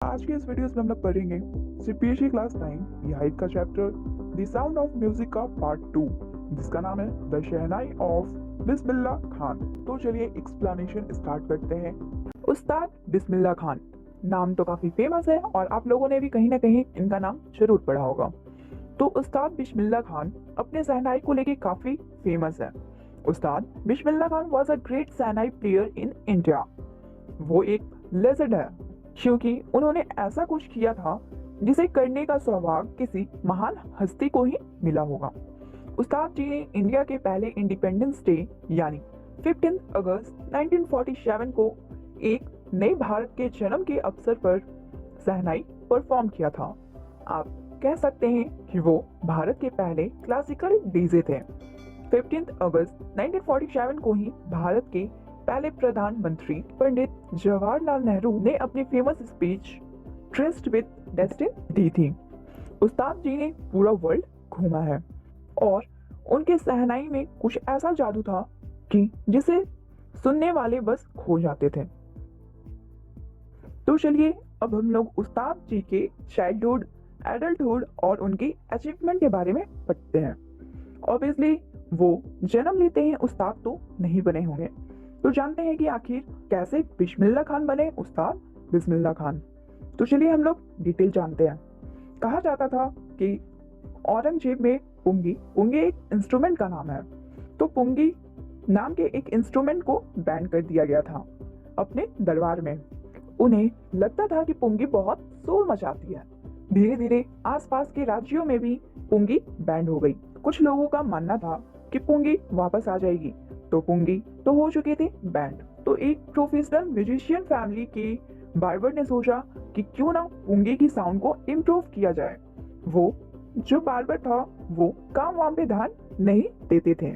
आज के इस वीडियोस में हम लोग पढ़ेंगे सीपीएसई क्लास 9 हाइट का chapter the sound of music का पार्ट 2 जिसका नाम है the shehnai of Bismillah Khan. तो चलिए एक्सप्लेनेशन स्टार्ट करते हैं। उस्ताद बिस्मिल्लाह खान नाम तो काफ़ी फेमस है और आप लोगों ने भी कहीं ना कहीं इनका नाम जरूर पढ़ा होगा। तो उस्ताद बिस्मिल्लाह खान अपने शहनाई को लेके काफ़ी फेमस है। Ustad Bismillah Khan was a great shehnai player in India. वो एक लेजेंड है क्योंकि उन्होंने ऐसा कुछ किया था जिसे करने का सौभाग्य किसी महान हस्ती को ही मिला होगा। उस्ताद जी ने इंडिया के पहले इंडिपेंडेंस डे यानी 15 अगस्त 1947 को एक नए भारत के जन्म के अवसर पर शहनाई परफॉर्म किया था। आप कह सकते हैं कि वो भारत के पहले क्लासिकल डीजे थे। 15 अगस्त 1947 को ही भारत के पहले प्रधानमंत्री पंडित जवाहरलाल नेहरू ने अपनी famous speech tryst with destiny दी थी। उस्ताद जी ने पूरा वर्ल्ड घूमा है और उनके शहनाई में कुछ ऐसा जादू था कि जिसे सुनने वाले बस खो जाते थे। तो चलिए अब हम लोग उस्ताद जी के चाइल्डहुड, एडल्टहुड और उनकी अचीवमेंट के बारे में पढ़ते हैं। ऑब्वियसली वो जन्म लेते हैं उस्ताद तो नहीं बने होंगे, तो जानते हैं कि आखिर कैसे बिस्मिल्लाह खान बने उस्ताद बिस्मिल्लाह खान। तो चलिए हम लोग डिटेल जानते हैं। कहा जाता था कि औरंगजेब में पुंगी पुंगी एक इंस्ट्रूमेंट का नाम है, तो पुंगी नाम के एक इंस्ट्रूमेंट को बैन कर दिया गया था अपने दरबार में। उन्हें लगता था कि पुंगी बहुत शोर मचाती है। धीरे धीरे आसपास के राज्यों में भी पुंगी बैंड हो गई। कुछ लोगों का मानना था कि पुंगी वापस आ जाएगी, तो पुंगी तो हो चुके थे बैंड। तो एक प्रोफेशनल म्यूजिशियन फैमिली के बार्बर ने सोचा कि क्यों ना पुंगी की साउंड को इम्प्रूव किया जाए। वो जो बार्बर था वो काम वाम पे ध्यान नहीं देते थे,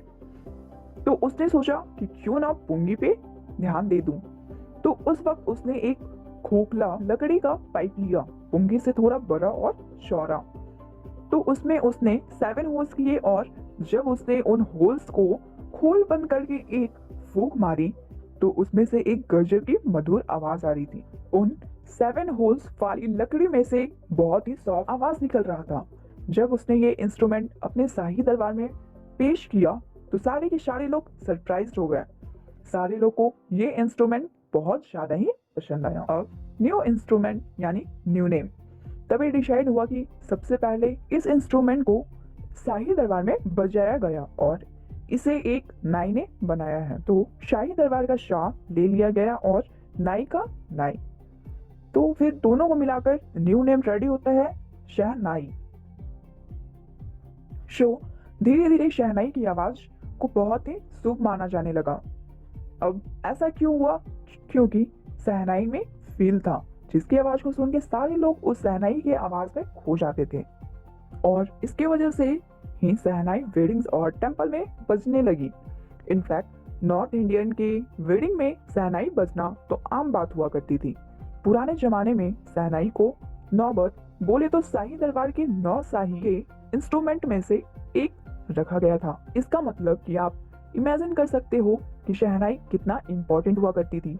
तो उसने सोचा कि क्यों ना पुंगी पे ध्यान दे दूं। तो उस वक्त उसने एक खोखला लकड़ी का पाइप लिया, पुंगी से थोड़ा बड़ा और चौड़ा। तो उसमें उसने 7 होल्स किए और जब उसने उन होल्स को खोल बंद करके एक फूंक मारी तो उसमें से एक गजब की मधुर आवाज आ रही थी। उन 7 होल्स वाली लकड़ी में से बहुत ही सॉफ्ट आवाज निकल रहा था। जब उसने ये इंस्ट्रूमेंट अपने शाही दरबार में पेश किया तो सारे के सारे लोग सरप्राइज हो गए। सारे लोग को ये इंस्ट्रूमेंट बहुत ज्यादा ही पसंद आया। अब न्यू इंस्ट्रूमेंट यानी न्यू नेम तभी डिसाइड हुआ कि सबसे पहले इस इंस्ट्रूमेंट को शाही दरबार में बजाया गया और इसे एक नाई ने बनाया है। तो शाही दरबार का शाह ले लिया गया और नाई का नाई, तो फिर दोनों को मिलाकर न्यू नेम रेडी होता है शहनाई। शो धीरे धीरे शहनाई की आवाज को बहुत ही शुभ माना जाने लगा। अब ऐसा क्यों हुआ? क्योंकि शहनाई में फील था, जिसकी आवाज को सुन के सारे लोग उस शहनाई की आवाज में खो जाते थे और इसकी वजह से ही शहनाई वेडिंग्स और टेम्पल में बजने लगी। इनफैक्ट नॉर्थ इंडियन के वेडिंग में शहनाई बजना तो आम बात हुआ करती थी। पुराने जमाने में शहनाई को नौबत बोले तो शाही दरबार के 9 शाही के इंस्ट्रूमेंट में से एक रखा गया था। इसका मतलब कि आप इमेजिन कर सकते हो कि शहनाई कितना इम्पोर्टेंट हुआ करती थी।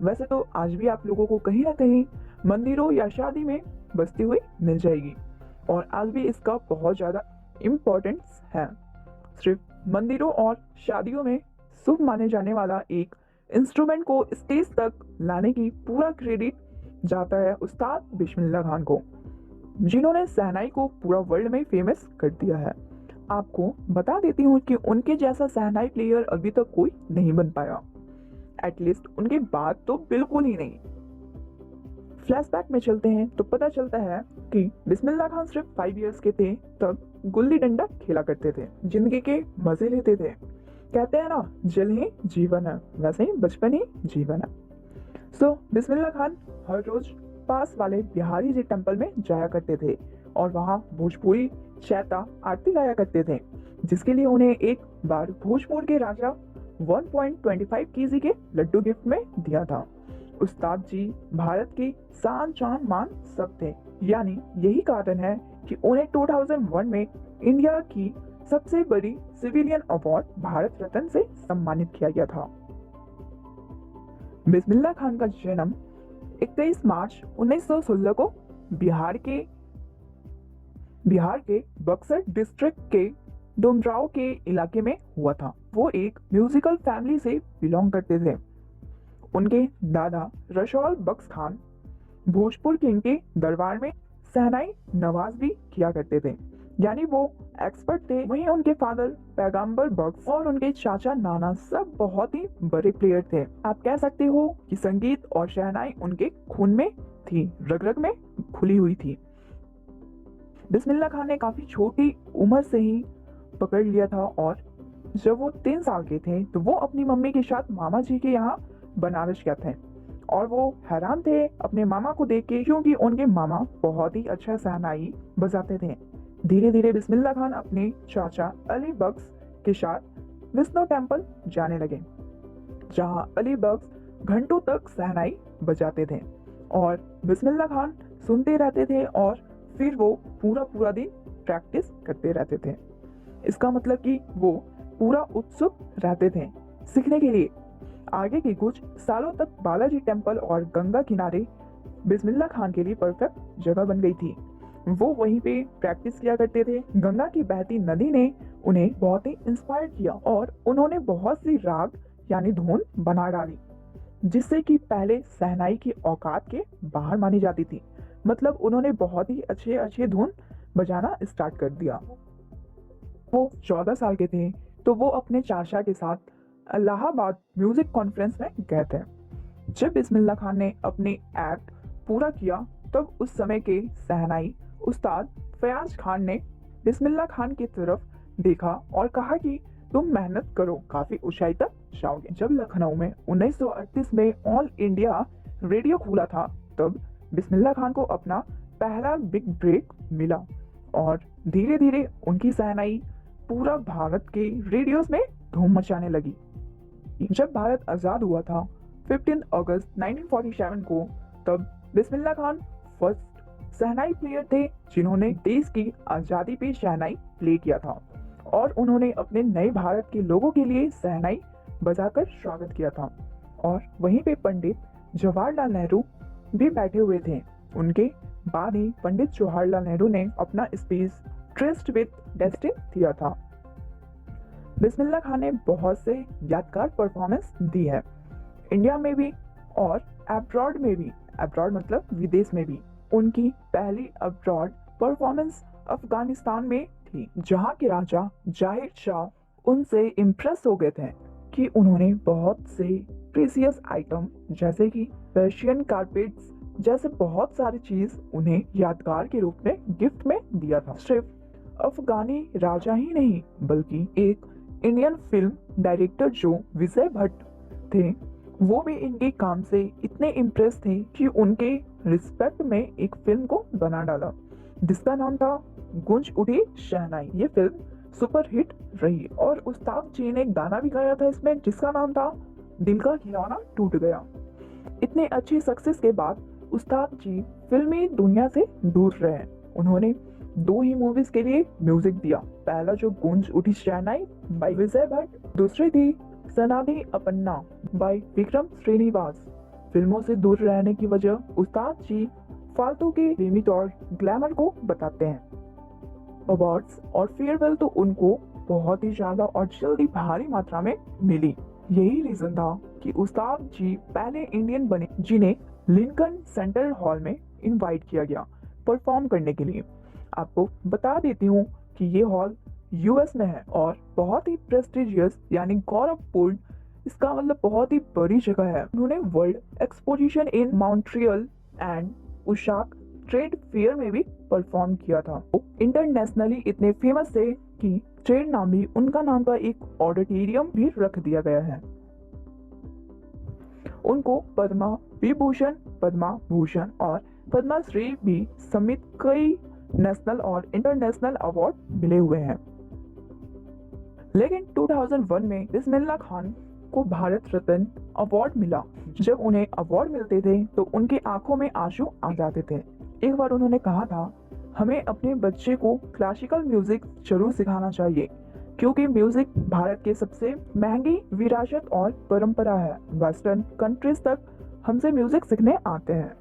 वैसे तो आज भी आप लोगों को कहीं ना कहीं मंदिरों या शादी में बजती हुई मिल जाएगी और आज भी इसका बहुत ज़्यादा इम्पोर्टेंस है। सिर्फ मंदिरों और शादियों में शुभ माने जाने वाला एक इंस्ट्रूमेंट को स्टेज तक लाने की पूरा क्रेडिट जाता है उस्ताद बिस्मिल्लाह खान को, जिन्होंने शहनाई को पूरा वर्ल्ड में फेमस कर दिया है। आपको बता देती हूँ कि उनके जैसा शहनाई प्लेयर अभी तक कोई नहीं बन पाया, एटलीस्ट उनके बाद तो बिल्कुल ही नहीं। फ्लैशबैक में चलते हैं तो पता चलता है कि बिस्मिल्लाह खान सिर्फ 5 इयर्स के थे तब गुल्ली डंडा खेला करते थे, जिंदगी के मजे लेते थे। कहते हैं ना, जल ही जीवन है, वैसे ही बचपन ही जीवन है। सो बिस्मिल्लाह खान हर रोज पास वाले बिहारी जी टेम्पल में जाया करते थे और वहाँ भोजपुरी चैता आरती गाया करते थे, जिसके लिए उन्हें एक बार भोजपुर के राजा 1.25 केजी के लड्डू गिफ्ट में दिया था। उस्ताद जी भारत की शान शान मान सब थे, यानी यही कारण है कि उन्हें 2001 में इंडिया की सबसे बड़ी सिविलियन अवार्ड भारत रत्न से सम्मानित किया गया था। बिस्मिल्लाह खान का जन्म 21 मार्च 1916 को बिहार के बक्सर डिस्ट्रिक्ट के डुमरांव के इलाके में हुआ था। वो एक म्यूजिकल फैमिली से बिलोंग करते थे। उनके दादा रशौल बख्श खान भोजपुर किंग के दरबार में शहनाई नवाज भी किया करते थे, यानी वो एक्सपर्ट थे। वहीं उनके फादर पैगंबर बख्श और उनके चाचा नाना सब बहुत ही बड़े प्लेयर थे। आप कह सकते हो कि संगीत और शहनाई उनके खून में थी, रग रग में खुली हुई थी। बिस्मिल्लाह खान ने काफी छोटी उम्र से ही पकड़ लिया था और जब वो 3 साल के थे तो वो अपनी मम्मी के साथ मामा जी के यहाँ बनारस गए थे और वो हैरान थे अपने मामा को देख के, क्योंकि उनके मामा बहुत ही अच्छा शहनाई बजाते थे। धीरे धीरे बिस्मिल्लाह खान अपने चाचा अली बख्श के साथ विष्णु टेम्पल जाने लगे, जहाँ अली बख्श घंटों तक शहनाई बजाते थे और बिस्मिल्लाह खान सुनते रहते थे और फिर वो पूरा दिन प्रैक्टिस करते रहते थे। इसका मतलब कि वो पूरा उत्सुक रहते थे सीखने के लिए। आगे के कुछ सालों तक बालाजी टेम्पल और गंगा किनारे बिस्मिल्लाह खान के लिए परफेक्ट जगह बन गई थी। वो वहीं पे प्रैक्टिस किया करते थे। गंगा की बहती नदी ने उन्हें बहुत ही इंस्पायर किया और उन्होंने बहुत सी राग यानी धुन बना डाली, जिससे कि पहले शहनाई की औकात के बाहर मानी जाती थी। मतलब उन्होंने बहुत ही अच्छे धुन बजाना स्टार्ट कर दिया। वो 14 साल के थे तो वो अपने चाचा के साथ इलाहाबाद म्यूजिक कॉन्फ्रेंस में गए थे। जब बिस्मिल्लाह खान ने अपने एक्ट पूरा किया तब उस समय के शहनाई उस्ताद फयाज खान ने बिस्मिल्लाह खान की तरफ देखा और कहा कि तुम मेहनत करो, काफी ऊंचाई तक जाओगे। जब लखनऊ में 1938 में ऑल इंडिया रेडियो खुला था तब बिस्मिल्लाह खान को अपना पहला बिग ब्रेक मिला और धीरे धीरे उनकी शहनाई पूरा भारत के रेडियोस में धूम मचाने लगी। जब भारत आजाद हुआ था 15 अगस्त 1947 को, तब बिस्मिल्लाह खान फर्स्ट शहनाई प्लेयर थे जिन्होंने देश की आज़ादी पे शहनाई प्ले किया था और उन्होंने अपने नए भारत के लोगों के लिए शहनाई बजाकर स्वागत किया था। और वहीं पे पंडित जवाहरलाल नेहरू भी बैठे हुए थे। उनके बाद ही पंडित जवाहरलाल नेहरू ने अपना स्पीच ट्रस्ट विद डेस्टिनी दिया था। बिस्मिल्लाह खान ने बहुत से यादगार परफॉर्मेंस दी है, इंडिया में भी और अब्रॉड में भी। अब्रॉड मतलब विदेश में भी। उनकी पहली अब्रॉड परफॉर्मेंस अफगानिस्तान में थी, जहां के राजा जाहिर शाह उनसे इम्प्रेस हो गए थे कि उन्होंने बहुत से प्रीसियस आइटम जैसे कि पर्शियन कारपेट्स जैसे बहुत सारी चीज उन्हें यादगार के रूप में गिफ्ट में दिया था। सिर्फ अफगानी राजा ही नहीं बल्कि एक इंडियन फिल्म डायरेक्टर जो विजय भट्ट थे, वो भी इनके काम से इतने इम्प्रेस थे कि उनके रिस्पेक्ट में एक फिल्म को बना डाला जिसका नाम था गूंज उठी शहनाई। ये फिल्म सुपर हिट रही और उस्ताद जी ने गाना भी गाया था इसमें जिसका नाम था दिल का खिलौना टूट गया। इतने अच्छे सक्सेस के बाद उस्ताद जी फिल्मी दुनिया से दूर रहे। उन्होंने 2 ही मूवीज के लिए म्यूजिक दिया। पहला जो गूंज उठी शहनाई बाय विजय भट्ट, दूसरी थी सनादी अपन्ना बाय विक्रम श्रीनिवास। फिल्मों से दूर रहने की वजह उस्ताद जी फालतू के लिमिट और ग्लैमर को बताते हैं। अवार्ड्स और फेयरवेल तो उनको बहुत ही ज्यादा और जल्दी भारी मात्रा में मिली। यही रीजन था कि उस्ताद जी पहले इंडियन बने जिन्हें लिंकन सेंटर हॉल में इनवाइट किया गया परफॉर्म करने के लिए। आपको बता देती हूँ कि ये हॉल यूएस में है और बहुत ही प्रेस्टिजियस यानी गौरवपूर्ण, इसका मतलब बहुत ही बड़ी जगह है। उन्होंने world exposition in Montreal and Osaka trade fair में भी परफॉर्म किया था। इंटरनेशनली इतने फेमस थे कि ट्रेड नाम भी उनका नाम का एक ऑडिटोरियम भी रख दिया गया है। उनको पद्मा विभूषण, पद्मा भूषण और पद्मश्री भी समेत कई नेशनल और इंटरनेशनल अवार्ड मिले हुए हैं। लेकिन 2001 में बिस्मिल्लाह खान को भारत रत्न अवार्ड मिला। जब उन्हें अवार्ड मिलते थे तो उनकी आंखों में आंसू आ जाते थे। एक बार उन्होंने कहा था, हमें अपने बच्चे को क्लासिकल म्यूजिक जरूर सिखाना चाहिए क्योंकि म्यूजिक भारत के सबसे महंगी विरासत और परंपरा है। वेस्टर्न कंट्रीज तक हमसे म्यूजिक सीखने आते हैं।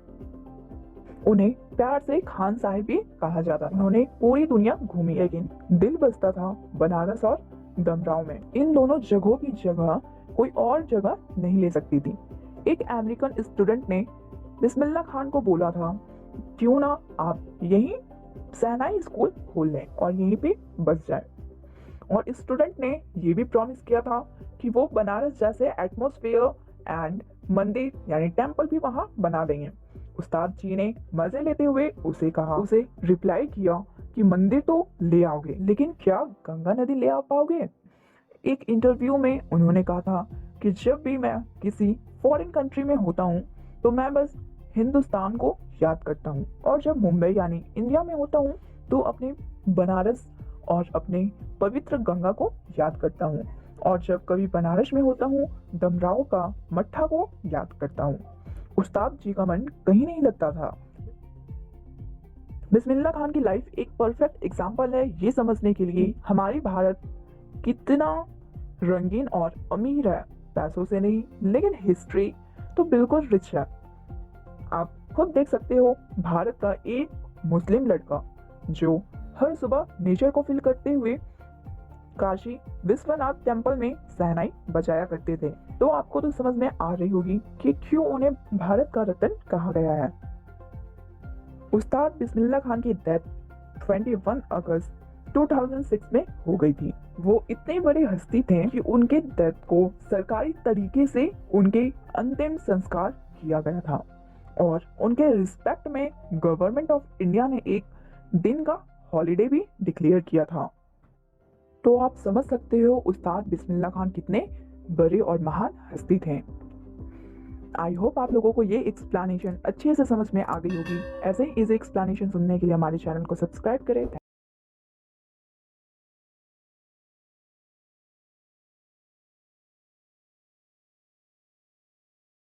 उन्हें प्यार से खान साहिब भी कहा जाता था। उन्होंने पूरी दुनिया घूमी, लेकिन दिल बसता था बनारस और दमराव में। इन दोनों जगहों की जगह कोई और जगह नहीं ले सकती थी। एक अमेरिकन स्टूडेंट ने बिस्मिल्लाह खान को बोला था, क्यों ना आप यहीं शहनाई स्कूल खोल लें और यहीं पे बस जाए। और स्टूडेंट ने ये भी प्रॉमिस किया था कि वो बनारस जैसे एटमॉस्फेयर एंड मंदिर यानी टेम्पल भी वहाँ बना देंगे। उस्ताद जी ने मजे लेते हुए उसे रिप्लाई किया कि मंदिर तो ले आओगे, लेकिन क्या गंगा नदी ले आ पाओगे? एक इंटरव्यू में उन्होंने कहा था कि जब भी मैं किसी फॉरेन कंट्री में होता हूँ तो मैं बस हिंदुस्तान को याद करता हूँ, और जब मुंबई यानी इंडिया में होता हूँ तो अपने बनारस और अपने पवित्र गंगा को याद करता हूँ, और जब कभी बनारस में होता हूँ दमराव का मट्ठा को याद करता हूँ। उस्ताद जी का मन कहीं नहीं लगता था। बिस्मिल्लाह खान की लाइफ एक परफेक्ट एग्जाम्पल है ये समझने के लिए हमारी भारत कितना रंगीन और अमीर है, पैसों से नहीं लेकिन हिस्ट्री तो बिल्कुल रिच है। आप खुद देख सकते हो, भारत का एक मुस्लिम लड़का जो हर सुबह नेचर को फील करते हुए काशी विश्वनाथ टेम्पल में शहनाई बजाया करते थे। तो आपको तो समझ में आ रही होगी कि क्यों उन्हें भारत का रत्न कहा गया है। उस्ताद बिस्मिल्लाह खान की डेथ 21 अगस्त 2006 में हो गई थी। वो इतने बड़े हस्ती थे कि उनके डेथ को सरकारी तरीके से उनके अंतिम संस्कार किया गया था, और उनके रिस्पेक्ट में गवर्नमेंट ऑफ इंडिया ने एक दिन का हॉलिडे भी डिक्लेयर किया था। तो आप समझ सकते हो उस्ताद बिस्मिल्लाह खान कितने बड़े और महान हस्ती थे। आई होप आप लोगों को ये एक्सप्लेनेशन अच्छे से समझ में आ गई होगी। ऐसे ही इजी एक्सप्लेनेशन सुनने के लिए हमारे चैनल को सब्सक्राइब करें।